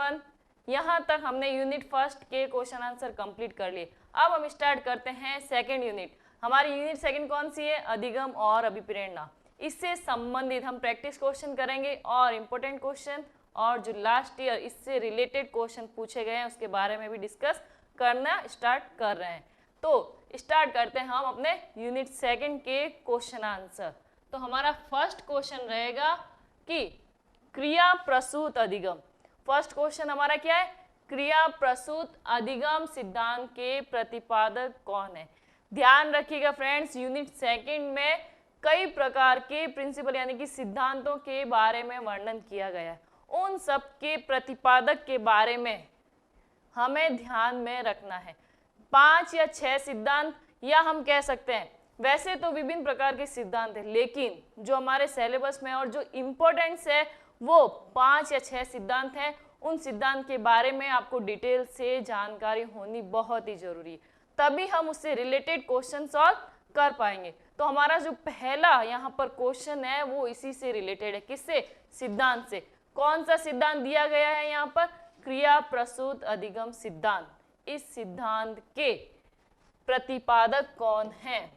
1 यहाँ तक हमने यूनिट फर्स्ट के क्वेश्चन आंसर कंप्लीट कर लिए। अब हम स्टार्ट करते हैं सेकंड यूनिट। हमारी यूनिट सेकंड कौन सी है? अधिगम और अभिप्रेरणा। इससे संबंधित हम प्रैक्टिस क्वेश्चन करेंगे और इम्पोर्टेंट क्वेश्चन और जो लास्ट ईयर इससे रिलेटेड क्वेश्चन पूछे गए हैं उसके बारे में भी डिस्कस करना स्टार्ट कर रहे हैं। तो स्टार्ट करते हैं हम अपने यूनिट सेकंड के क्वेश्चन आंसर। तो हमारा फर्स्ट क्वेश्चन रहेगा कि क्रिया प्रसूत अधिगम। फर्स्ट क्वेश्चन हमारा क्या है? क्रिया प्रसूत अधिगम सिद्धांत के प्रतिपादक कौन है? ध्यान रखिएगा फ्रेंड्स, यूनिट सेकंड में कई प्रकार के प्रिंसिपल यानी कि सिद्धांतों के बारे में वर्णन किया गया है। उन सब के प्रतिपादक के बारे में हमें ध्यान में रखना है। 5 या 6 सिद्धांत या हम कह सकते हैं, वैसे तो विभिन्न प्रकार के सिद्धांत हैं, लेकिन जो हमारे सिलेबस में और जो इम्पोर्टेंस है वो 5 या 6 सिद्धांत हैं। उन सिद्धांत के बारे में आपको डिटेल से जानकारी होनी बहुत ही जरूरी है, तभी हम उससे रिलेटेड क्वेश्चन सॉल्व कर पाएंगे। तो हमारा जो पहला यहाँ पर क्वेश्चन है वो इसी से रिलेटेड है। किससे? सिद्धांत से। कौन सा सिद्धांत दिया गया है यहाँ पर? क्रिया प्रसूत अधिगम सिद्धांत। इस सिद्धांत के प्रतिपादक कौन है?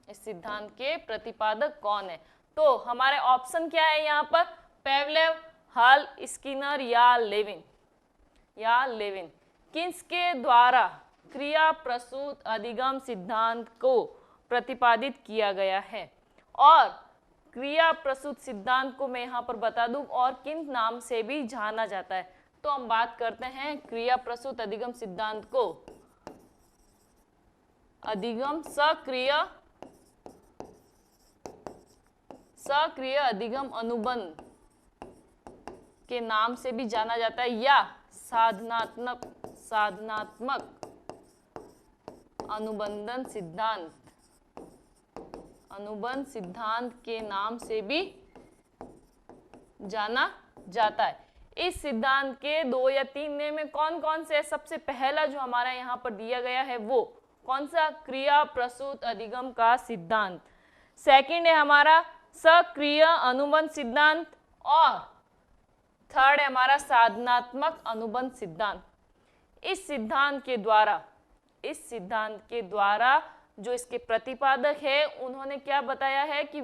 इस सिद्धांत के प्रतिपादक कौन है? तो हमारे ऑप्शन क्या है यहाँ पर? पेवलेव, हल, स्किनर या लेविन। किसके द्वारा क्रिया प्रसूत अधिगम सिद्धांत को प्रतिपादित किया गया है? और क्रिया प्रसूत सिद्धांत को मैं यहाँ पर बता दूं और किन नाम से भी जाना जाता है। तो हम बात करते हैं क्रिया प्रसूत अधिगम सिद्धांत को अधिगम सक्रिय अधिगम अनुबंध के नाम से भी जाना जाता है या साधनात्मक अनुबंध सिद्धांत के नाम से भी जाना जाता है। इस सिद्धांत के 2 या 3 नियम में कौन कौन से? सबसे पहला जो हमारा यहाँ पर दिया गया है वो कौन सा? क्रिया प्रसूत अधिगम का सिद्धांत। सेकंड है हमारा सक्रिय अनुबंध सिद्धांत और थर्ड है हमारा साधनात्मक अनुबंध सिद्धांत। इस सिद्धांत के द्वारा जो इसके प्रतिपादक है उन्होंने क्या बताया है कि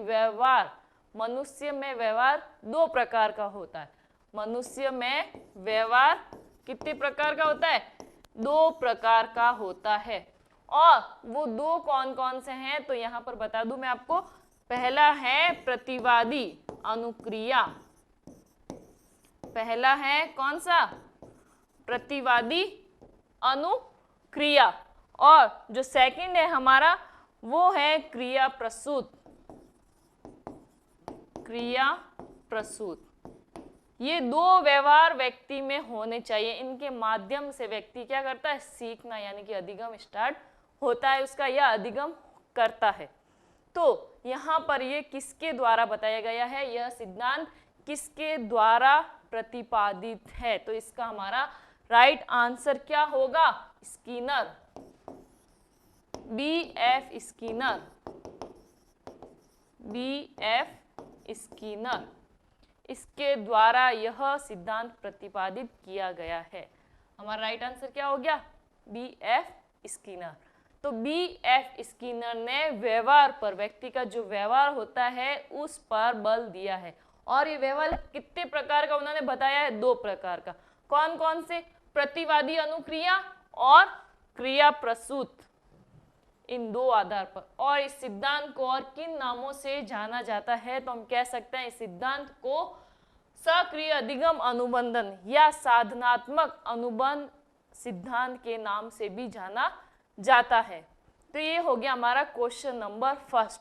मनुष्य में व्यवहार 2 प्रकार का होता है। मनुष्य में व्यवहार कितने प्रकार का होता है? 2 प्रकार का होता है। और वो 2 कौन कौन से हैं? तो यहाँ पर बता दूं मैं आपको। पहला है प्रतिवादी अनुक्रिया। पहला है कौन सा? प्रतिवादी अनुक्रिया। और जो सेकंड है हमारा वो है क्रिया प्रसूत। ये 2 व्यवहार व्यक्ति में होने चाहिए। इनके माध्यम से व्यक्ति क्या करता है? सीखना यानी कि अधिगम स्टार्ट होता है उसका या अधिगम करता है। तो यहाँ पर ये किसके द्वारा बताया गया है? यह सिद्धांत किसके द्वारा प्रतिपादित है? तो इसका हमारा राइट आंसर क्या होगा? Skinner, B.F. स्किनर। इसके द्वारा यह सिद्धांत प्रतिपादित किया गया है। हमारा राइट आंसर क्या हो गया? B.F. स्किनर। तो B.F. स्किनर ने व्यवहार पर, व्यक्ति का जो व्यवहार होता है उस पर बल दिया है। और ये व्यवहार कितने प्रकार का उन्होंने बताया है? 2 प्रकार का। कौन कौन से? प्रतिवादी अनुक्रिया और क्रिया प्रसूत, इन 2 आधार पर। और इस सिद्धांत को और किन नामों से जाना जाता है? तो हम कह सकते हैं इस सिद्धांत को सक्रिय अधिगम अनुबंधन या साधनात्मक अनुबंध सिद्धांत के नाम से भी जाना जाता है। तो ये हो गया हमारा क्वेश्चन नंबर फर्स्ट।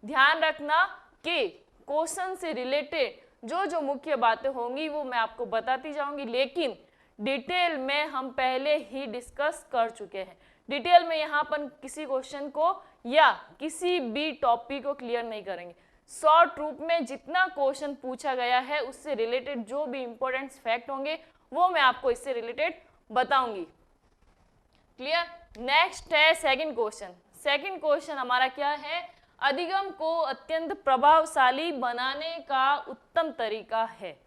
ध्यान रखना कि क्वेश्चन से रिलेटेड जो जो मुख्य बातें होंगी वो मैं आपको बताती जाऊंगी, लेकिन डिटेल में हम पहले ही डिस्कस कर चुके हैं। डिटेल में यहाँ पर किसी क्वेश्चन को या किसी भी टॉपिक को क्लियर नहीं करेंगे। शॉर्ट रूप में जितना क्वेश्चन पूछा गया है उससे रिलेटेड जो भी इंपॉर्टेंट फैक्ट होंगे वो मैं आपको इससे रिलेटेड बताऊंगी। क्लियर? नेक्स्ट है सेकंड क्वेश्चन। सेकंड क्वेश्चन हमारा क्या है? अधिगम को अत्यंत प्रभावशाली बनाने का उत्तम तरीका है।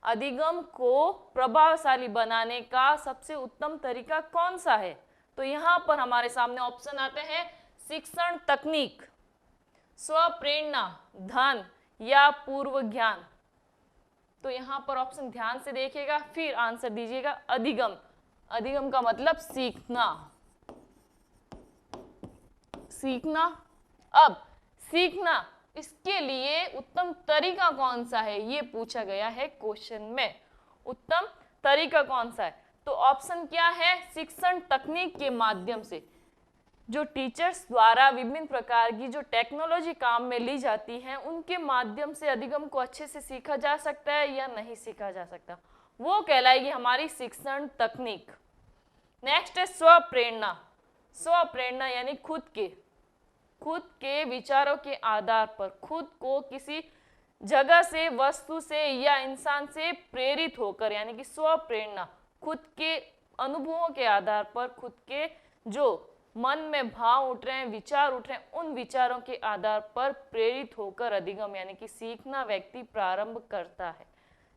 अधिगम को प्रभावशाली बनाने का सबसे उत्तम तरीका कौन सा है? तो यहाँ पर हमारे सामने ऑप्शन आते हैं शिक्षण तकनीक, स्वप्रेरणा, धन या पूर्व ज्ञान। तो यहाँ पर ऑप्शन ध्यान से देखिएगा, फिर आंसर दीजिएगा। अधिगम, अधिगम का मतलब सीखना, सीखना। अब सीखना, इसके लिए उत्तम तरीका कौन सा है ये पूछा गया है क्वेश्चन में। उत्तम तरीका कौन सा है? तो ऑप्शन क्या है? शिक्षण तकनीक के माध्यम से, जो टीचर्स द्वारा विभिन्न प्रकार की जो टेक्नोलॉजी काम में ली जाती है उनके माध्यम से अधिगम को अच्छे से सीखा जा सकता है या नहीं सीखा जा सकता, वो कहलाएगी हमारी शिक्षण तकनीक। नेक्स्ट है स्वप्रेरणा। स्वप्रेरणा यानी खुद के विचारों के आधार पर खुद को किसी जगह से, वस्तु से या इंसान से प्रेरित होकर, यानी कि स्वप्रेरणा, खुद के अनुभवों के आधार पर, खुद के जो मन में भाव उठ रहे हैं, विचार उठ रहे हैं, उन विचारों के आधार पर प्रेरित होकर अधिगम यानी कि सीखना व्यक्ति प्रारंभ करता है,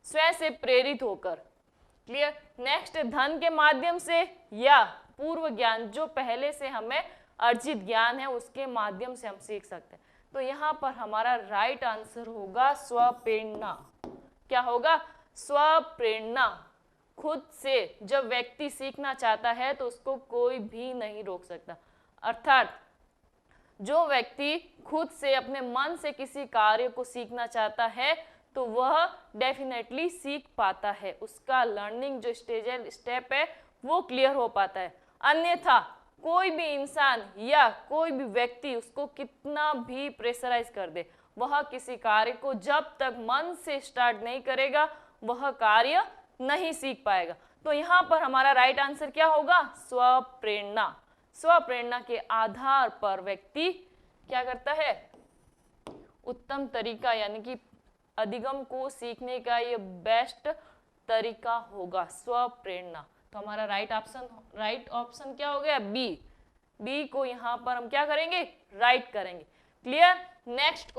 स्वयं से प्रेरित होकर। क्लियर? नेक्स्ट, धन के माध्यम से या पूर्व ज्ञान, जो पहले से हमें अर्जित ज्ञान है उसके माध्यम से हम सीख सकते हैं। तो यहाँ पर हमारा राइट आंसर होगा स्वप्रेरणा। क्या होगा? स्वप्रेरणा। खुद से जब व्यक्ति सीखना चाहता है तो उसको कोई भी नहीं रोक सकता। अर्थात जो व्यक्ति खुद से अपने मन से किसी कार्य को सीखना चाहता है तो वह डेफिनेटली सीख पाता है, उसका लर्निंग जो स्टेप है वो क्लियर हो पाता है। अन्यथा कोई भी इंसान या कोई भी व्यक्ति उसको कितना भी प्रेशराइज कर दे, वह किसी कार्य को जब तक मन से स्टार्ट नहीं करेगा वह कार्य नहीं सीख पाएगा। तो यहाँ पर हमारा राइट आंसर क्या होगा? स्वप्रेरणा। स्वप्रेरणा के आधार पर व्यक्ति क्या करता है? उत्तम तरीका यानी कि अधिगम को सीखने का ये बेस्ट तरीका होगा स्वप्रेरणा। तो हमारा राइट ऑप्शन क्या हो गया? बी को यहाँ पर हम क्या करेंगे? राइट करेंगे। क्लियर? नेक्स्ट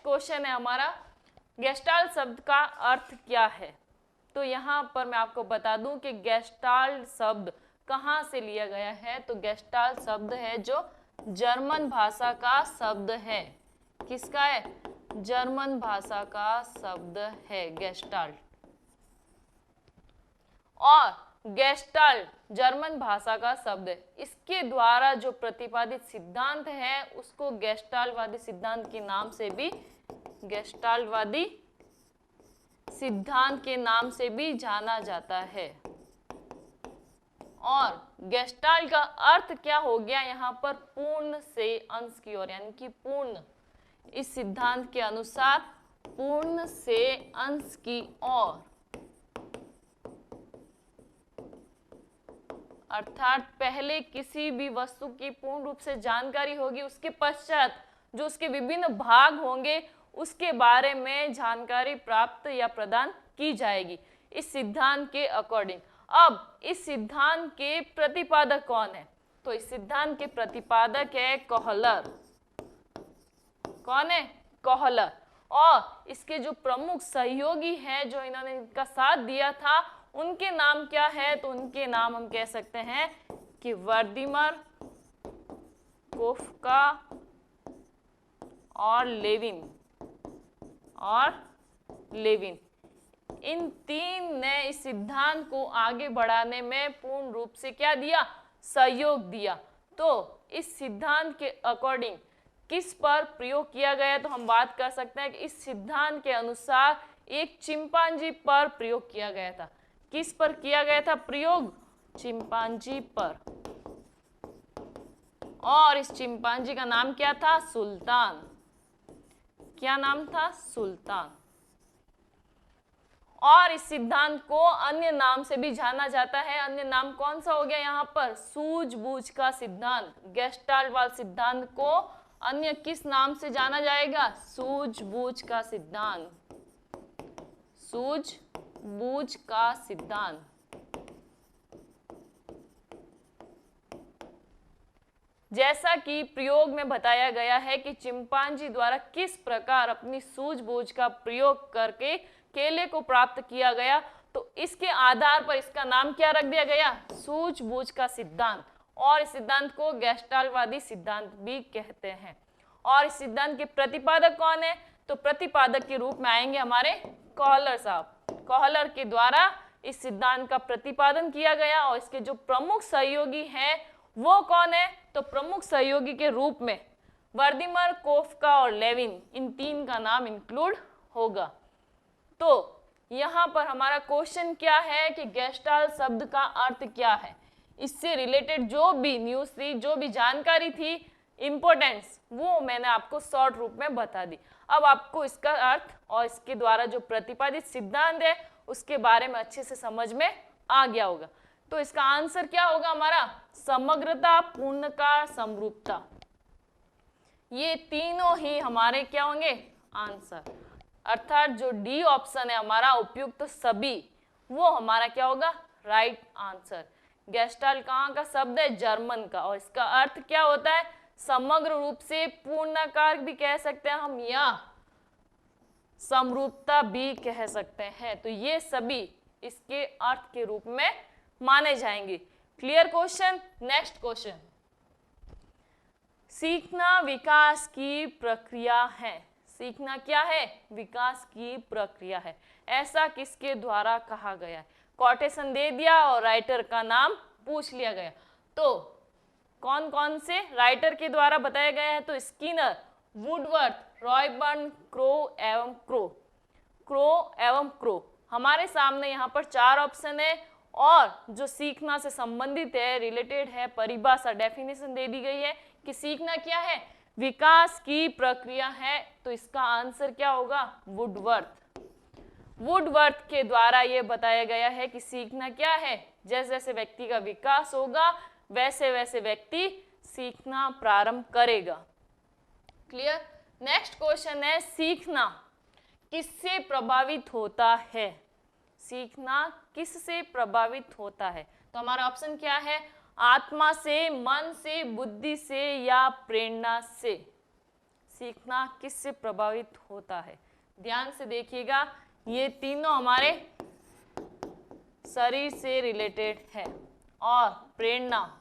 क्वेश्चन है हमारा, गेस्टाल्ट शब्द का अर्थ क्या है? तो यहाँ पर मैं आपको बता दूं कि गेस्टाल्ट शब्द कहाँ से लिया गया है। तो गेस्टाल्ट शब्द है जो जर्मन भाषा का शब्द है। किसका है? जर्मन भाषा का शब्द है गेस्टाल्ट। और गेस्टाल्ट जर्मन भाषा का शब्द है, इसके द्वारा जो प्रतिपादित सिद्धांत है उसको गेस्टाल्टवादी सिद्धांत के नाम से भी, गेस्टाल्टवादी सिद्धांत के नाम से भी जाना जाता है। और गेस्टाल्ट का अर्थ क्या हो गया यहाँ पर? पूर्ण से अंश की ओर, यानी कि पूर्ण। इस सिद्धांत के अनुसार पूर्ण से अंश की ओर, अर्थात पहले किसी भी वस्तु की पूर्ण रूप से जानकारी होगी, उसके पश्चात जो उसके विभिन्न भाग होंगे उसके बारे में जानकारी प्राप्त या प्रदान की जाएगी इस सिद्धांत के अकॉर्डिंग। अब इस सिद्धांत के प्रतिपादक कौन है? तो इस सिद्धांत के प्रतिपादक है कोहलर। कौन है? कोहलर। और इसके जो प्रमुख सहयोगी हैं जो इन्होंने इनका साथ दिया था उनके नाम क्या है? तो उनके नाम हम कह सकते हैं कि वर्दिमर, कोफ्का और लेविन। इन तीन ने इस सिद्धांत को आगे बढ़ाने में पूर्ण रूप से क्या दिया? सहयोग दिया। तो इस सिद्धांत के अकॉर्डिंग किस पर प्रयोग किया गया? तो हम बात कर सकते हैं कि इस सिद्धांत के अनुसार एक चिंपांजी पर प्रयोग किया गया था। किस पर किया गया था प्रयोग? चिंपांजी पर। और इस चिंपांजी का नाम क्या था? सुल्तान। क्या नाम था? सुल्तान। और इस सिद्धांत को अन्य नाम से भी जाना जाता है। अन्य नाम कौन सा हो गया यहाँ पर? सूझबूझ का सिद्धांत। गेस्टाल्ट वाले सिद्धांत को अन्य किस नाम से जाना जाएगा? सूझबूझ का सिद्धांत। सूझबूझ का सिद्धांत। जैसा कि प्रयोग में बताया गया है कि चिंपांजी द्वारा किस प्रकार अपनी सूझबूझ का प्रयोग करके केले को प्राप्त किया गया, तो इसके आधार पर इसका नाम क्या रख दिया गया, सूझबूझ का सिद्धांत। और इस सिद्धांत को गेस्टाल्टवादी सिद्धांत भी कहते हैं। और इस सिद्धांत के प्रतिपादक कौन है, तो प्रतिपादक के रूप में आएंगे हमारे कॉहलर साहब। कॉहलर के द्वारा इस सिद्धांत का प्रतिपादन किया गया। और इसके जो प्रमुख सहयोगी हैं वो कौन है, तो प्रमुख सहयोगी के रूप में वर्दिमर, कोफका और लेविन, इन तीन का नाम इंक्लूड होगा। तो यहाँ पर हमारा क्वेश्चन क्या है कि गेस्टाल्ट शब्द का अर्थ क्या है, इससे रिलेटेड जो भी न्यूज़ थी, जो भी जानकारी थी, इंपॉर्टेंस, वो मैंने आपको शॉर्ट रूप में बता दी। अब आपको इसका अर्थ और इसके द्वारा जो प्रतिपादित सिद्धांत है उसके बारे में अच्छे से समझ में आ गया होगा। तो इसका आंसर क्या होगा हमारा, समग्रता, पूर्णकार, समरूपता, ये तीनों ही हमारे क्या होंगे आंसर। अर्थात जो डी ऑप्शन है हमारा उपयुक्त सभी, वो हमारा क्या होगा राइट आंसर। गेस्टाल्ट कहाँ का शब्द है, जर्मन का, और इसका अर्थ क्या होता है, समग्र रूप से, पूर्णाकार भी कह सकते हैं हम, या समरूपता भी कह सकते हैं। तो ये सभी इसके अर्थ के रूप में माने जाएंगे। Clear question. नेक्स्ट क्वेश्चन, सीखना विकास की प्रक्रिया है। सीखना क्या है, विकास की प्रक्रिया है, ऐसा किसके द्वारा कहा गया है। कोटेशन दे दिया और राइटर का नाम पूछ लिया गया। तो कौन कौन से राइटर के द्वारा बताया गया है, तो स्किनर, वुडवर्थ, रॉयबर्न, क्रो एवं क्रो। हमारे सामने यहाँ पर 4 ऑप्शन है, और जो सीखना से संबंधित है, रिलेटेड है, परिभाषा, डेफिनेशन दे दी गई है कि सीखना क्या है, विकास की प्रक्रिया है। तो इसका आंसर क्या होगा, वुडवर्थ। वुडवर्थ के द्वारा यह बताया गया है कि सीखना क्या है, जैसे जैसे व्यक्ति का विकास होगा वैसे वैसे व्यक्ति सीखना प्रारंभ करेगा। क्लियर। नेक्स्ट क्वेश्चन है, सीखना किससे प्रभावित होता है। सीखना किससे प्रभावित होता है, तो हमारा ऑप्शन क्या है, आत्मा से, मन से, बुद्धि से या प्रेरणा से। सीखना किससे प्रभावित होता है, ध्यान से देखिएगा, ये तीनों हमारे शरीर से रिलेटेड है। और प्रेरणा,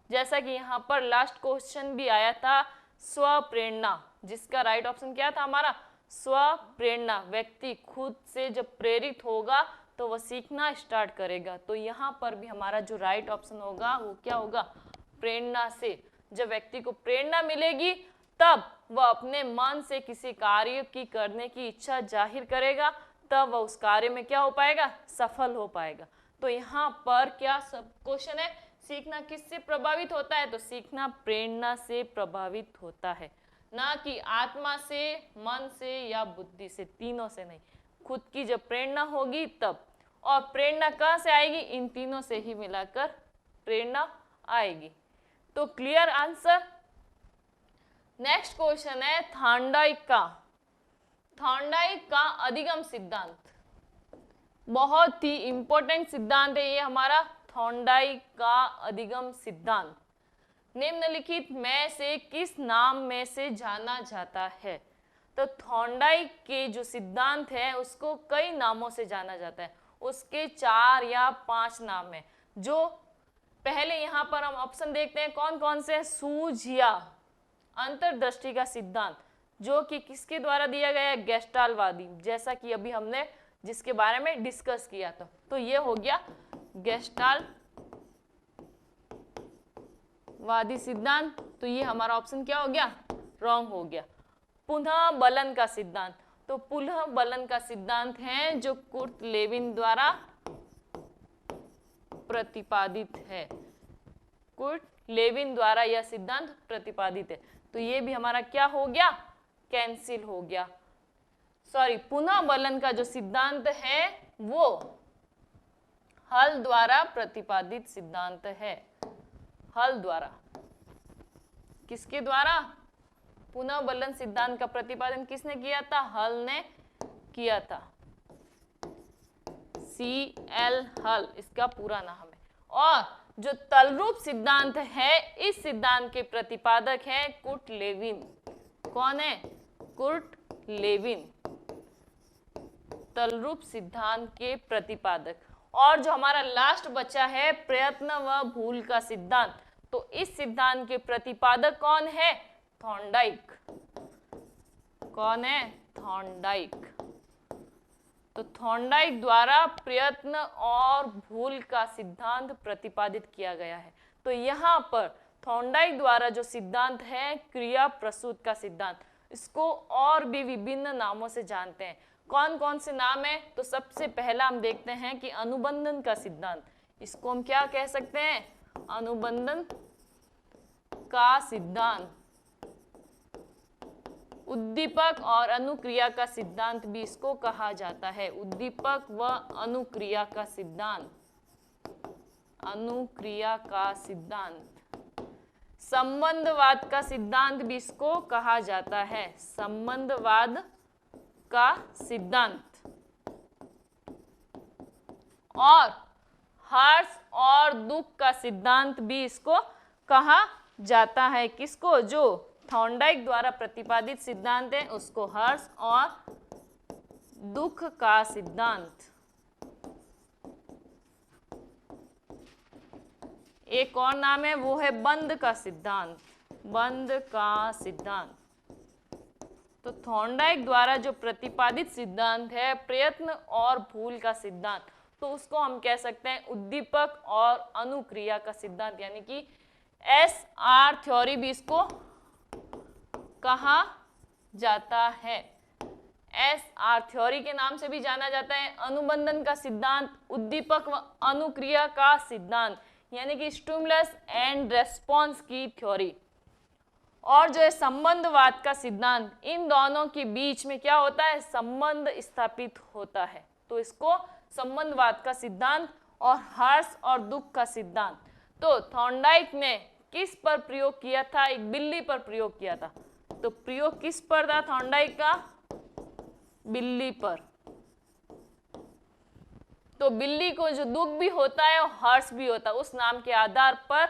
जैसा कि यहाँ पर लास्ट क्वेश्चन भी आया था, स्व प्रेरणा, जिसका राइट ऑप्शन क्या था हमारा, स्व प्रेरणा। व्यक्ति खुद से जब प्रेरित होगा तो वह सीखना स्टार्ट करेगा। तो यहाँ पर भी हमारा जो राइट ऑप्शन होगा वो क्या होगा, प्रेरणा से। जब व्यक्ति को प्रेरणा मिलेगी तब वह अपने मन से किसी कार्य की करने की इच्छा जाहिर करेगा, तब वह उस कार्य में क्या हो पाएगा, सफल हो पाएगा। तो यहाँ पर क्या सब क्वेश्चन है, सीखना किससे प्रभावित होता है, तो सीखना प्रेरणा से प्रभावित होता है, ना कि आत्मा से, मन से या बुद्धि से, तीनों से नहीं। खुद की जब प्रेरणा होगी तब, और प्रेरणा कहाँ से आएगी, इन तीनों से ही मिलाकर प्रेरणा आएगी। तो क्लियर आंसर। नेक्स्ट क्वेश्चन है, थॉर्नडाइक का अधिगम सिद्धांत, बहुत ही इंपॉर्टेंट सिद्धांत है ये हमारा, थॉर्नडाइक का अधिगम सिद्धांत। निम्नलिखित में से किस नाम में से जाना जाता है। तो थॉर्नडाइक के जो सिद्धांत है उसको कई नामों से जाना जाता है, उसके 4 या 5 नाम है। जो पहले यहाँ पर हम ऑप्शन देखते हैं कौन कौन से, सूझ या अंतर्दृष्टि का सिद्धांत, जो कि किसके द्वारा दिया गया है, गेस्टाल्टवादी, जैसा कि अभी हमने जिसके बारे में डिस्कस किया था। तो ये हो गया गेस्टाल्टवादी सिद्धांत। तो ये हमारा ऑप्शन क्या हो गया, रॉन्ग हो गया। पुनः बलन का सिद्धांत, तो पुनः बलन का सिद्धांत है जो कुर्ट लेविन द्वारा प्रतिपादित है। कुर्ट लेविन द्वारा यह सिद्धांत प्रतिपादित है। तो ये भी हमारा क्या हो गया, कैंसिल हो गया। सॉरी, पुनः बलन का जो सिद्धांत है वो हल द्वारा प्रतिपादित सिद्धांत है। हल द्वारा, किसके द्वारा, पुनः बलन सिद्धांत का प्रतिपादन किसने किया था, हल ने किया था। CL हल इसका पूरा नाम है। और जो तलरूप सिद्धांत है, इस सिद्धांत के प्रतिपादक है कुर्ट लेविन। कौन है, कुर्ट लेविन। समतल रूप सिद्धांत के प्रतिपादक। और जो हमारा लास्ट बचा है प्रयत्न व भूल का सिद्धांत, तो इस सिद्धांत के प्रतिपादक कौन है? थॉर्नडाइक। कौन है? थॉर्नडाइक। तो थॉर्नडाइक द्वारा प्रयत्न और भूल का सिद्धांत प्रतिपादित किया गया है। तो यहाँ पर थॉर्नडाइक द्वारा जो सिद्धांत है क्रिया प्रसूत का सिद्धांत, इसको और भी विभिन्न नामों से जानते हैं। कौन कौन से नाम है? तो सबसे पहला हम देखते हैं कि अनुबंधन का सिद्धांत, इसको हम क्या कह सकते हैं? अनुबंधन का सिद्धांत। उद्दीपक और अनुक्रिया का सिद्धांत भी इसको कहा जाता है। उद्दीपक व अनुक्रिया का सिद्धांत, अनुक्रिया का सिद्धांत। संबंधवाद का सिद्धांत भी इसको कहा जाता है। संबंधवाद का सिद्धांत। और हर्ष और दुख का सिद्धांत भी इसको कहा जाता है। किसको? जो थॉर्नडाइक द्वारा प्रतिपादित सिद्धांत है उसको हर्ष और दुख का सिद्धांत। एक और नाम है, वो है बंध का सिद्धांत। बंध का सिद्धांत। तो थॉर्नडाइक द्वारा जो प्रतिपादित सिद्धांत है प्रयत्न और भूल का सिद्धांत, तो उसको हम कह सकते हैं उद्दीपक और अनुक्रिया का सिद्धांत, यानी कि SR थ्योरी भी इसको कहा जाता है। SR थ्योरी के नाम से भी जाना जाता है। अनुबंधन का सिद्धांत, उद्दीपक व अनुक्रिया का सिद्धांत, यानी कि स्टिमुलस एंड रेस्पॉन्स की थ्योरी। और जो है संबंधवाद का सिद्धांत, इन दोनों के बीच में क्या होता है? संबंध स्थापित होता है। तो इसको संबंधवाद का सिद्धांत और हर्ष और दुख का सिद्धांत। तो थॉर्नडाइक ने किस पर प्रयोग किया था? एक बिल्ली पर प्रयोग किया था। तो प्रयोग किस पर था थॉर्नडाइक का? बिल्ली पर। तो बिल्ली को जो दुख भी होता है और हर्ष भी होता है, उस नाम के आधार पर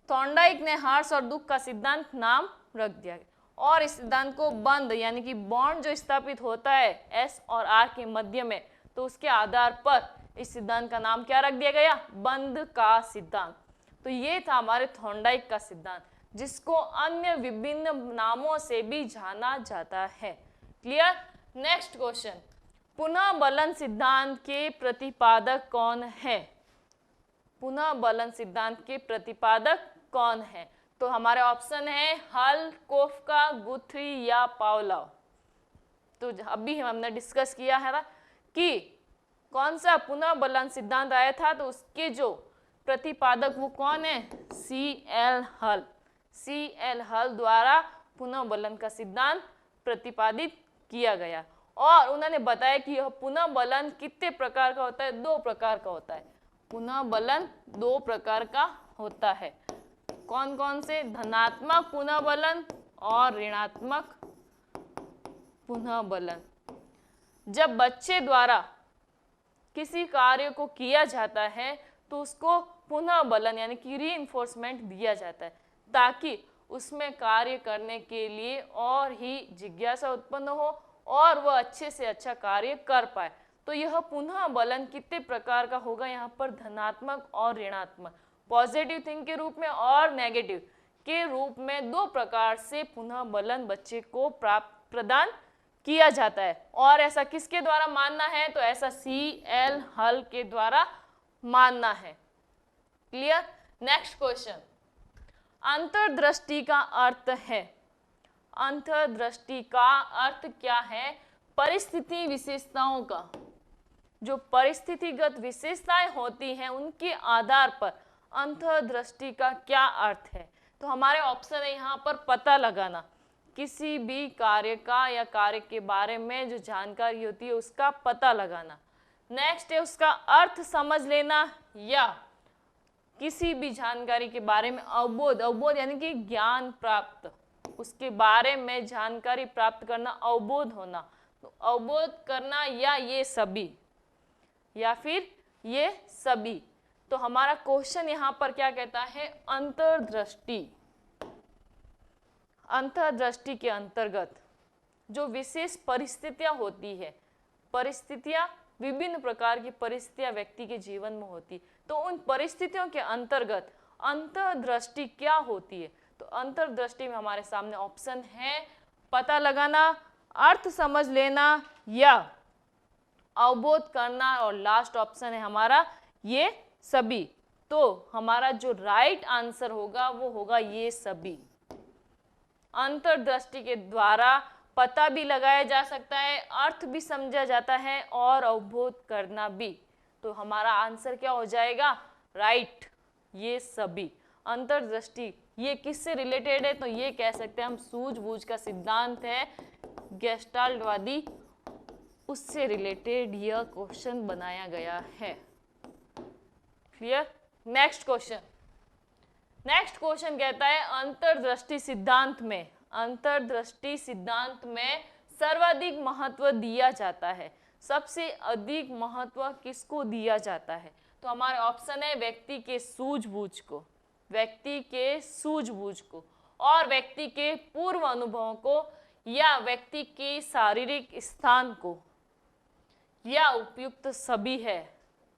थॉर्नडाइक ने हर्ष और दुख का सिद्धांत नाम रख दिया। और इस सिद्धांत को बंध यानी कि बॉन्ड जो स्थापित होता है S और R के मध्य में, तो उसके आधार पर इस सिद्धांत का नाम क्या रख दिया गया? बंध का सिद्धांत। तो ये था हमारे थॉर्नडाइक का सिद्धांत, जिसको अन्य विभिन्न नामों से भी जाना जाता है। क्लियर? नेक्स्ट क्वेश्चन, पुनः बलन सिद्धांत के प्रतिपादक कौन है? पुनः बलन सिद्धांत के प्रतिपादक कौन है? तो हमारे ऑप्शन है हल, कोफ्का, गुथरी या पावलोव। तो अभी हमने डिस्कस किया है कि कौन सा पुनः बलन सिद्धांत आया था, तो उसके जो प्रतिपादक वो कौन है? CL हल। CL हल द्वारा पुनः बलन का सिद्धांत प्रतिपादित किया गया। और उन्होंने बताया कि यह पुनः बलन कितने प्रकार का होता है? 2 प्रकार का होता है। पुनः बलन 2 प्रकार का होता है। कौन कौन से? धनात्मक पुनः बलन और ऋणात्मक पुनः बलन। जब बच्चे द्वारा किसी कार्य को किया जाता है तो उसको पुनः बलन यानी कि रीइंफोर्समेंट दिया जाता है, ताकि उसमें कार्य करने के लिए और ही जिज्ञासा उत्पन्न हो और वह अच्छे से अच्छा कार्य कर पाए। तो यह पुनः बलन कितने प्रकार का होगा? यहाँ पर धनात्मक और ऋणात्मक, पॉजिटिव थिंग के रूप में और नेगेटिव के रूप में 2 प्रकार से पुनः बलन बच्चे को प्रदान किया जाता है। और ऐसा किसके द्वारा मानना है? तो ऐसा CL हल के द्वारा मानना है। क्लियर? नेक्स्ट क्वेश्चन, अंतर्दृष्टि का अर्थ है। अंतर्दृष्टि का अर्थ क्या है? परिस्थिति विशेषताओं का, जो परिस्थितिगत विशेषताएं होती हैं उनके आधार पर अंतर्दृष्टि का क्या अर्थ है। तो हमारे ऑप्शन है यहाँ पर पता लगाना, किसी भी कार्य का या कार्य के बारे में जो जानकारी होती है उसका पता लगाना। नेक्स्ट है उसका अर्थ समझ लेना, या किसी भी जानकारी के बारे में अवबोध यानी कि ज्ञान प्राप्त, उसके बारे में जानकारी प्राप्त करना, अवबोध होना। तो अवबोध करना या ये सभी, या फिर ये सभी। तो हमारा क्वेश्चन यहाँ पर क्या कहता है? अंतर्दृष्टि। अंतर्दृष्टि के अंतर्गत जो विशेष परिस्थितियां होती है, परिस्थितियां विभिन्न प्रकार की परिस्थितियां व्यक्ति के जीवन में होती, तो उन परिस्थितियों के अंतर्गत अंतर्दृष्टि क्या होती है। तो अंतर्दृष्टि में हमारे सामने ऑप्शन है पता लगाना, अर्थ समझ लेना या अवबोध करना, और लास्ट ऑप्शन है हमारा ये सभी। तो हमारा जो राइट आंसर होगा वो होगा ये सभी। अंतर्दृष्टि के द्वारा पता भी लगाया जा सकता है, अर्थ भी समझा जाता है और अवबोध करना भी। तो हमारा आंसर क्या हो जाएगा, राइट, ये सभी। अंतर्दृष्टि ये किससे रिलेटेड है, तो ये कह सकते हैं हम सूझबूझ का सिद्धांत है गेस्टाल्टवादी, उससे रिलेटेड यह क्वेश्चन बनाया गया है। Clear. Next question, next question कहता है अंतर्दृष्टि सिद्धांत में, अंतर्दृष्टि सिद्धांत में सर्वाधिक महत्व दिया जाता है, सबसे अधिक महत्व किसको दिया जाता है। तो हमारे ऑप्शन है व्यक्ति के सूझबूझ को, व्यक्ति के सूझबूझ को, और व्यक्ति के पूर्व अनुभवों को, या व्यक्ति के शारीरिक स्थान को, या उपयुक्त सभी है।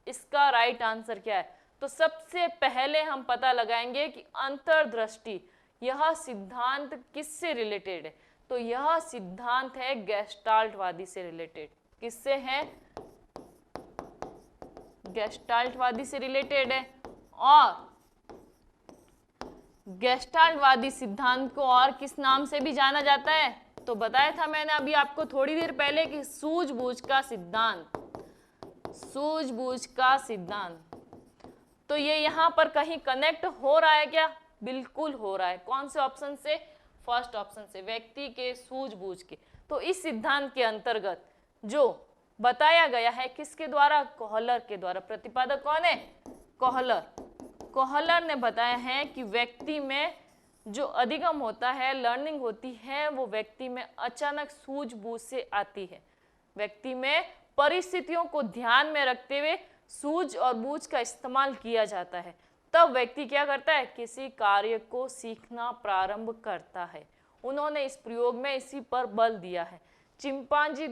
इसका राइट आंसर क्या है, तो सबसे पहले हम पता लगाएंगे कि अंतर्दृष्टि यह सिद्धांत किससे रिलेटेड है। तो यह सिद्धांत है गेस्टाल्टवादी से रिलेटेड। किससे है, गेस्टाल्टवादी से रिलेटेड है। और गेस्टाल्टवादी सिद्धांत को और किस नाम से भी जाना जाता है, तो बताया था मैंने अभी आपको थोड़ी देर पहले कि सूझबूझ का सिद्धांत, सूझबूझ का सिद्धांत। तो ये यहाँ पर कहीं कनेक्ट हो रहा है क्या, बिल्कुल हो रहा है। कौन से ऑप्शन से, फर्स्ट ऑप्शन से, व्यक्ति के सूझबूझ के। तो इस सिद्धांत के अंतर्गत जो बताया गया है किसके द्वारा, कोहलर के द्वारा। प्रतिपादक कौन है, कोहलर। कोहलर ने बताया है कि व्यक्ति में जो अधिगम होता है, लर्निंग होती है, वो व्यक्ति में अचानक सूझबूझ से आती है। व्यक्ति में परिस्थितियों को ध्यान में रखते हुए सूझ और बूझ का इस्तेमाल किया जाता है, तब व्यक्ति क्या करता है, किसी कार्य को सीखना प्रारंभ करता है। उन्होंने इस प्रयोग में इसी पर बल दिया है। चिंपांजी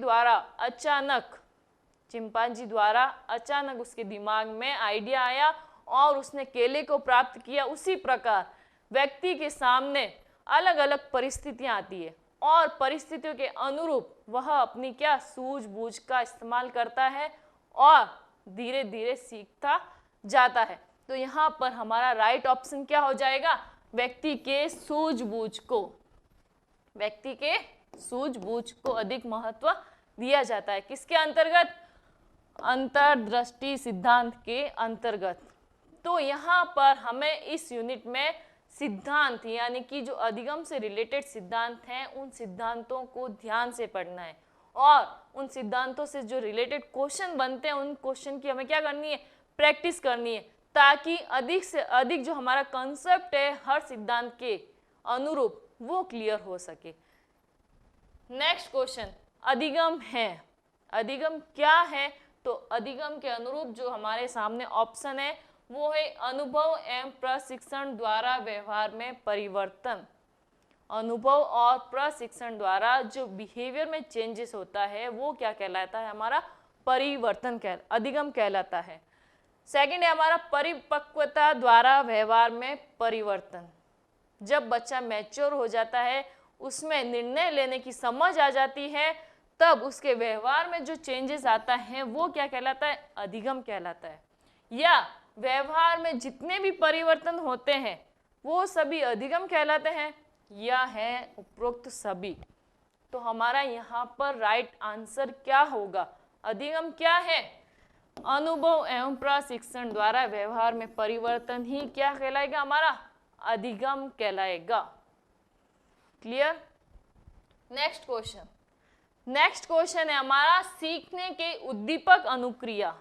द्वारा अचानक उसके दिमाग में आइडिया आया और उसने केले को प्राप्त किया। उसी प्रकार व्यक्ति के सामने अलग अलग परिस्थितियां आती है और परिस्थितियों के अनुरूप वह अपनी क्या सूझबूझ का इस्तेमाल करता है और धीरे धीरे सीखता जाता है। तो यहाँ पर हमारा राइट ऑप्शन क्या हो जाएगा, व्यक्ति के सूझबूझ को, व्यक्ति के सूझबूझ को अधिक महत्व दिया जाता है। किसके अंतर्गत, अंतर्दृष्टि सिद्धांत के अंतर्गत। तो यहाँ पर हमें इस यूनिट में सिद्धांत यानी कि जो अधिगम से रिलेटेड सिद्धांत हैं उन सिद्धांतों को ध्यान से पढ़ना है और उन सिद्धांतों से जो रिलेटेड क्वेश्चन बनते हैं उन क्वेश्चन की हमें क्या करनी है, प्रैक्टिस करनी है, ताकि अधिक से अधिक जो हमारा कंसेप्ट है हर सिद्धांत के अनुरूप वो क्लियर हो सके। नेक्स्ट क्वेश्चन, अधिगम है। अधिगम क्या है, तो अधिगम के अनुरूप जो हमारे सामने ऑप्शन है वो है अनुभव एवं प्रशिक्षण द्वारा व्यवहार में परिवर्तन। अनुभव और प्रशिक्षण द्वारा जो बिहेवियर में चेंजेस होता है वो क्या कहलाता है, हमारा परिवर्तन अधिगम कहलाता है। सेकंड है हमारा परिपक्वता द्वारा व्यवहार में परिवर्तन। जब बच्चा मैच्योर हो जाता है, उसमें निर्णय लेने की समझ आ जाती है, तब उसके व्यवहार में जो चेंजेस आता है वो क्या कहलाता है, अधिगम कहलाता है। या व्यवहार में जितने भी परिवर्तन होते हैं वो सभी अधिगम कहलाते हैं, या है उपरोक्त सभी। तो हमारा यहाँ पर राइट आंसर क्या होगा, अधिगम क्या है, अनुभव एवं प्रशिक्षण द्वारा व्यवहार में परिवर्तन ही क्या कहलाएगा, हमारा अधिगम कहलाएगा। Clear. Next question, next question है हमारा सीखने के उद्दीपक अनुक्रिया।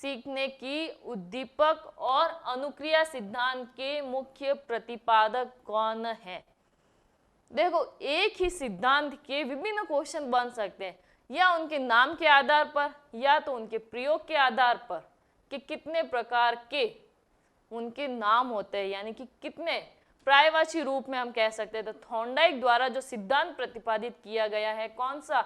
सीखने की उद्दीपक और अनुक्रिया सिद्धांत के मुख्य प्रतिपादक कौन है। देखो, एक ही सिद्धांत के विभिन्न क्वेश्चन बन सकते हैं, या उनके नाम के आधार पर या तो उनके प्रयोग के आधार पर कि कितने प्रकार के उनके नाम होते हैं, यानी कि कितने पर्यायवाची रूप में हम कह सकते हैं। तो थॉर्नडाइक द्वारा जो सिद्धांत प्रतिपादित किया गया है, कौन सा?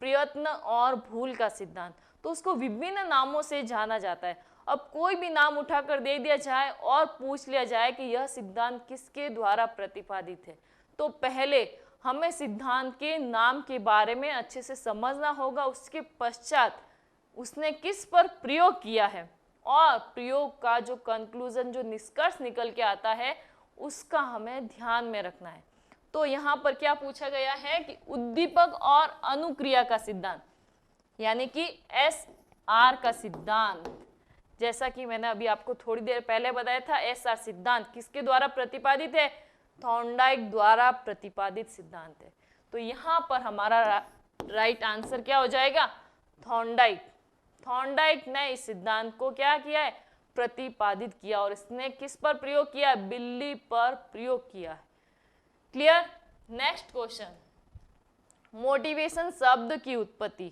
प्रयत्न और भूल का सिद्धांत। तो उसको विभिन्न नामों से जाना जाता है। अब कोई भी नाम उठाकर दे दिया जाए और पूछ लिया जाए कि यह सिद्धांत किसके द्वारा प्रतिपादित है, तो पहले हमें सिद्धांत के नाम के बारे में अच्छे से समझना होगा। उसके पश्चात उसने किस पर प्रयोग किया है और प्रयोग का जो कंक्लूजन, जो निष्कर्ष निकल के आता है, उसका हमें ध्यान में रखना है। तो यहाँ पर क्या पूछा गया है कि उद्दीपक और अनुक्रिया का सिद्धांत, यानी कि SR का सिद्धांत, जैसा कि मैंने अभी आपको थोड़ी देर पहले बताया था, SR सिद्धांत किसके द्वारा प्रतिपादित है? थॉर्नडाइक द्वारा प्रतिपादित सिद्धांत है। तो यहाँ पर हमारा राइट आंसर क्या हो जाएगा? थॉर्नडाइक। थॉर्नडाइक ने इस सिद्धांत को क्या किया है? प्रतिपादित किया। और इसने किस पर प्रयोग किया? बिल्ली पर प्रयोग किया है। क्लियर? नेक्स्ट क्वेश्चन, मोटिवेशन शब्द की उत्पत्ति।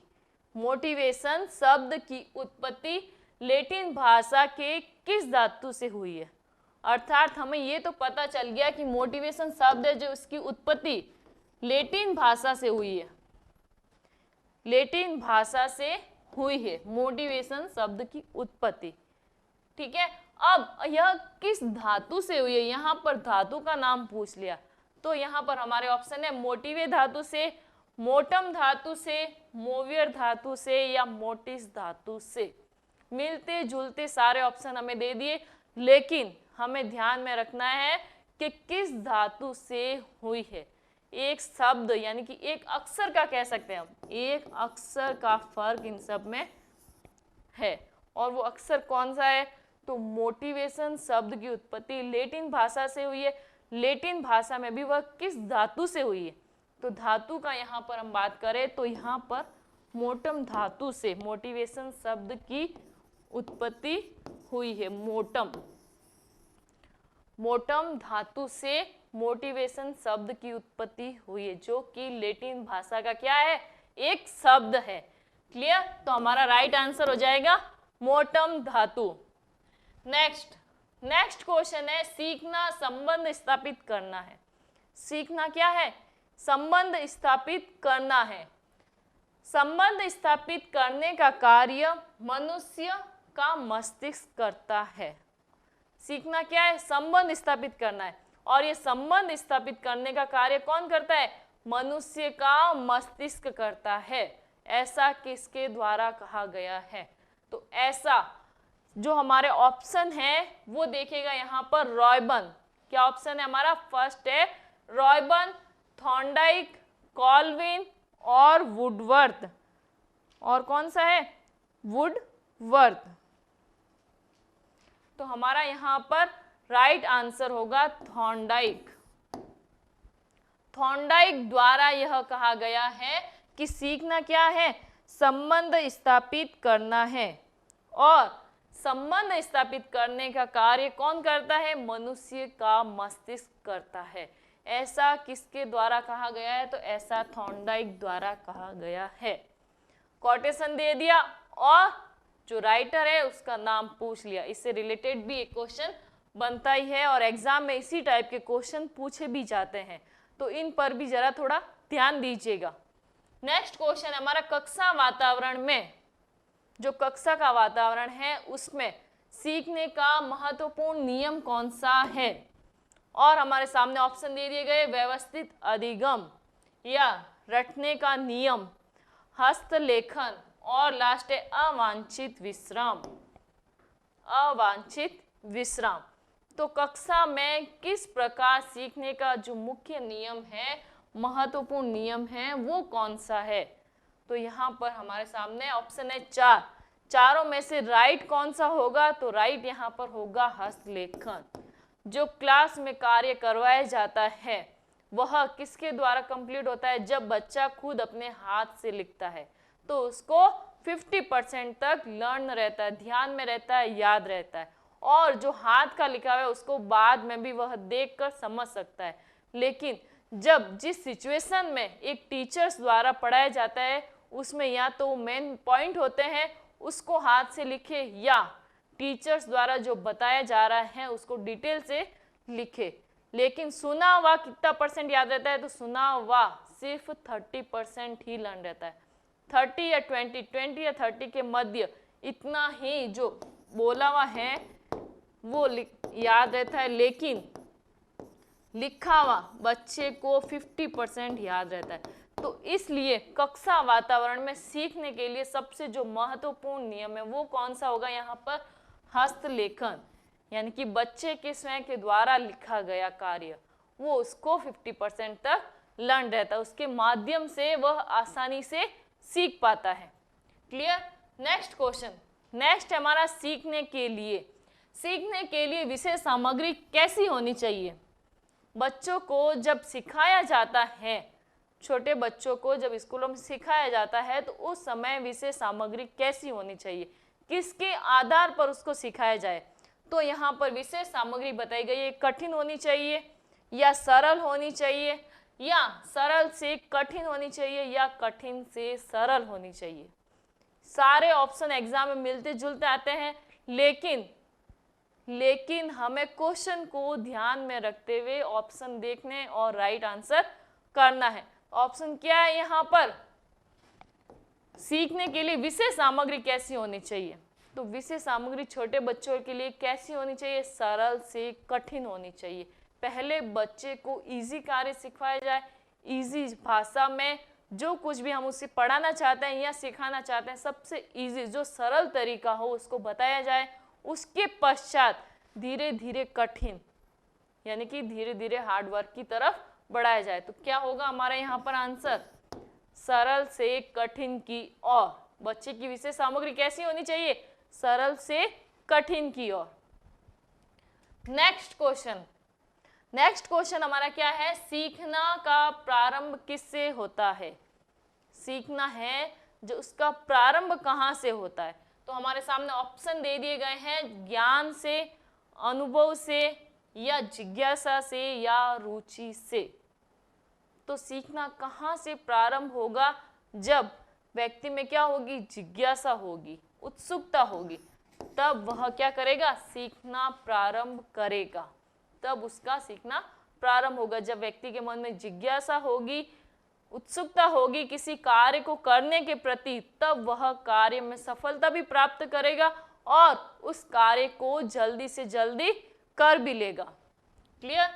मोटिवेशन शब्द की उत्पत्ति लैटिन भाषा के किस धातु से हुई है? अर्थात हमें ये तो पता चल गया कि मोटिवेशन शब्द है जो उसकी उत्पत्ति लैटिन भाषा से हुई है, लैटिन भाषा से हुई है मोटिवेशन शब्द की उत्पत्ति। ठीक है, अब यह किस धातु से हुई है? यहाँ पर धातु का नाम पूछ लिया, तो यहाँ पर हमारे ऑप्शन है मोटिवे धातु से, मोटम धातु से, मोवियर धातु से या मोटिस धातु से। मिलते जुलते सारे ऑप्शन हमें दे दिए, लेकिन हमें ध्यान में रखना है कि किस धातु से हुई है। एक शब्द यानी कि एक अक्षर का कह सकते हैं हम, एक अक्षर का फर्क इन सब में है, और वो अक्षर कौन सा है? तो मोटिवेशन शब्द की उत्पत्ति लैटिन भाषा से हुई है। लैटिन भाषा में भी वह किस धातु से हुई है? तो धातु का यहाँ पर हम बात करें तो यहाँ पर मोटम धातु से मोटिवेशन शब्द की उत्पत्ति हुई है। मोटम, मोटम धातु से मोटिवेशन शब्द की उत्पत्ति हुई है, जो कि लैटिन भाषा का क्या है? एक शब्द है। क्लियर? तो हमारा राइट आंसर हो जाएगा मोटम धातु। नेक्स्ट क्वेश्चन है, सीखना संबंध स्थापित करना है। सीखना क्या है? संबंध स्थापित करना है। संबंध स्थापित करने का कार्य मनुष्य का मस्तिष्क करता है। सीखना क्या है? संबंध स्थापित करना है, और ये संबंध स्थापित करने का कार्य कौन करता है? मनुष्य का मस्तिष्क करता है। ऐसा किसके द्वारा कहा गया है? तो ऐसा जो हमारे ऑप्शन है वो देखेगा यहाँ पर रॉयबर्न। क्या ऑप्शन है हमारा? फर्स्ट है रॉयबर्न, थॉर्नडाइक, कॉल्विन और वुडवर्थ। और कौन सा है? वुडवर्थ। तो हमारा यहाँ पर राइट आंसर होगा थॉर्नडाइक। थॉर्नडाइक द्वारा यह कहा गया है कि सीखना क्या है? संबंध स्थापित करना है, और संबंध स्थापित करने का कार्य कौन करता है? मनुष्य का मस्तिष्क करता है। ऐसा किसके द्वारा कहा गया है? तो ऐसा थॉर्नडाइक द्वारा कहा गया है। कोटेशन दे दिया और जो राइटर है उसका नाम पूछ लिया। इससे रिलेटेड भी एक क्वेश्चन बनता ही है, और एग्जाम में इसी टाइप के क्वेश्चन पूछे भी जाते हैं, तो इन पर भी जरा थोड़ा ध्यान दीजिएगा। नेक्स्ट क्वेश्चन हमारा, कक्षा वातावरण में, जो कक्षा का वातावरण है उसमें सीखने का महत्वपूर्ण नियम कौन सा है? और हमारे सामने ऑप्शन दे दिए गए, व्यवस्थित अधिगम या रटने का नियम, हस्तलेखन, और लास्ट है अवांछित विश्राम। अवांछित विश्राम। तो कक्षा में किस प्रकार सीखने का जो मुख्य नियम है, महत्वपूर्ण नियम है, वो कौन सा है? तो यहाँ पर हमारे सामने ऑप्शन है चारों में से राइट कौन सा होगा? तो राइट यहाँ पर होगा हस्तलेखन। जो क्लास में कार्य करवाया जाता है वह किसके द्वारा कंप्लीट होता है? जब बच्चा खुद अपने हाथ से लिखता है तो उसको 50% तक लर्न रहता है, ध्यान में रहता है, याद रहता है, और जो हाथ का लिखा हुआ है उसको बाद में भी वह देखकर समझ सकता है। लेकिन जब जिस सिचुएशन में एक टीचर्स द्वारा पढ़ाया जाता है उसमें या तो मेन पॉइंट होते हैं उसको हाथ से लिखे, या टीचर्स द्वारा जो बताया जा रहा है उसको डिटेल से लिखे। लेकिन सुना हुआ कितना परसेंट याद रहता है? तो सुना हुआ सिर्फ 30% ही लर्न रहता है। 30 या 20 या 30 के मध्य इतना ही जो बोला हुआ है वो याद रहता है, लेकिन लिखा हुआ बच्चे को 50% याद रहता है। तो इसलिए कक्षा वातावरण में सीखने के लिए सबसे जो महत्वपूर्ण नियम है वो कौन सा होगा? यहाँ पर हस्तलेखन, यानी कि बच्चे के स्वयं के द्वारा लिखा गया कार्य, वो उसको 50% तक लर्न रहता है, उसके माध्यम से वह आसानी से सीख पाता है। क्लियर? नेक्स्ट क्वेश्चन, नेक्स्ट हमारा सीखने के लिए विषय सामग्री कैसी होनी चाहिए? बच्चों को जब सिखाया जाता है, छोटे बच्चों को जब स्कूलों में सिखाया जाता है तो उस समय विषय सामग्री कैसी होनी चाहिए, किसके आधार पर उसको सिखाया जाए? तो यहाँ पर विषय सामग्री बताई गई है, कठिन होनी चाहिए या सरल होनी चाहिए, या सरल से कठिन होनी चाहिए, या कठिन से सरल होनी चाहिए। सारे ऑप्शन एग्जाम में मिलते जुलते आते हैं, लेकिन हमें क्वेश्चन को ध्यान में रखते हुए ऑप्शन देखने और राइट आंसर करना है। ऑप्शन क्या है यहाँ पर? सीखने के लिए विषय सामग्री कैसी होनी चाहिए? तो विषय सामग्री छोटे बच्चों के लिए कैसी होनी चाहिए? सरल से कठिन होनी चाहिए। पहले बच्चे को इजी कार्य सिखाया जाए, इजी भाषा में जो कुछ भी हम उसे पढ़ाना चाहते हैं या सिखाना चाहते हैं, सबसे इजी जो सरल तरीका हो उसको बताया जाए। उसके पश्चात धीरे धीरे कठिन, यानी कि धीरे धीरे हार्ड वर्क की तरफ बढ़ाया जाए। तो क्या होगा हमारा यहाँ पर आंसर? सरल से कठिन की ओर। बच्चे की विषय सामग्री कैसी होनी चाहिए? सरल से कठिन की ओर। नेक्स्ट क्वेश्चन हमारा क्या है? सीखना का प्रारंभ किससे होता है? सीखना है जो उसका प्रारंभ कहाँ से होता है? तो हमारे सामने ऑप्शन दे दिए गए हैं, ज्ञान से, अनुभव से, या जिज्ञासा से, या रुचि से। तो सीखना कहाँ से प्रारंभ होगा? जब व्यक्ति में क्या होगी? जिज्ञासा होगी, उत्सुकता होगी, तब वह क्या करेगा? सीखना प्रारंभ करेगा, तब उसका सीखना प्रारंभ होगा। जब व्यक्ति के मन में जिज्ञासा होगी, उत्सुकता होगी किसी कार्य को करने के प्रति, तब वह कार्य में सफलता भी प्राप्त करेगा और उस कार्य को जल्दी से जल्दी कर भी लेगा। क्लियर?